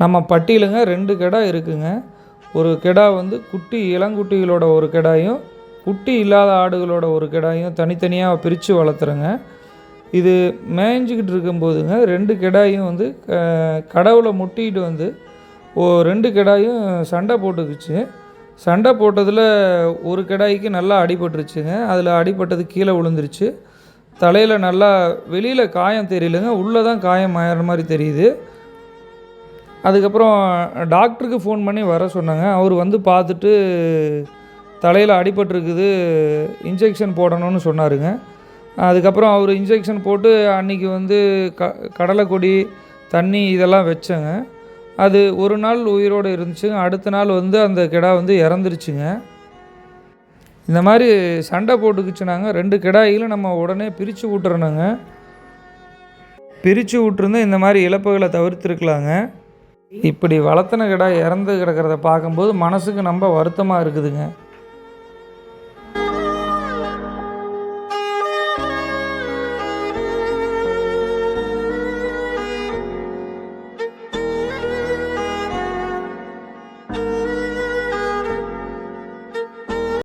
நம்ம பட்டியலுங்க 2 கிடா இருக்குங்க. ஒரு கிடா வந்து இளங்குட்டிகளோட ஒரு கிடாயும், குட்டி இல்லாத ஆடுகளோட ஒரு கிடாயும் தனித்தனியாக பிரித்து வளர்த்துறேங்க. இது மேய்ஞ்சிக்கிட்டு இருக்கும்போதுங்க 2 கிடாயும் வந்து கடவுளை முட்டிக்கிட்டு வந்து 2 கிடாயும் சண்டை போட்டுக்குச்சு. சண்டை போட்டதில் ஒரு கிடாய்க்கு நல்லா அடிபட்டுருச்சுங்க. அதில் அடிபட்டது கீழே விழுந்துருச்சு. தலையில் நல்லா வெளியில் காயம் தெரியலங்க, உள்ளே தான் காயம் ஆகிற மாதிரி தெரியுது. அதுக்கப்புறம் டாக்டருக்கு ஃபோன் பண்ணி வர சொன்னாங்க. அவர் வந்து பார்த்துட்டு தலையில் அடிபட்டிருக்குது, இன்ஜெக்ஷன் போடணும்னு சொன்னாருங்க. அதுக்கப்புறம் அவர் இன்ஜெக்ஷன் போட்டு அன்றைக்கி வந்து கடலைக்கொடி தண்ணி இதெல்லாம் வச்சேங்க. அது ஒரு நாள் உயிரோடு இருந்துச்சுங்க. அடுத்த நாள் வந்து அந்த கிடா வந்து இறந்துருச்சுங்க. இந்த மாதிரி சண்டை போட்டுக்குச்சுனாங்க 2 கிடாய்களும் நம்ம உடனே பிரித்து விட்டுறணுங்க. பிரித்து விட்டுருந்தா இந்த மாதிரி இழப்புகளை தவிர்த்துருக்கலாங்க. இப்படி வளர்த்தன கிடா இறந்து கிடக்கிறத பார்க்கும்போது மனசுக்கு ரொம்ப வருத்தமாக இருக்குதுங்க.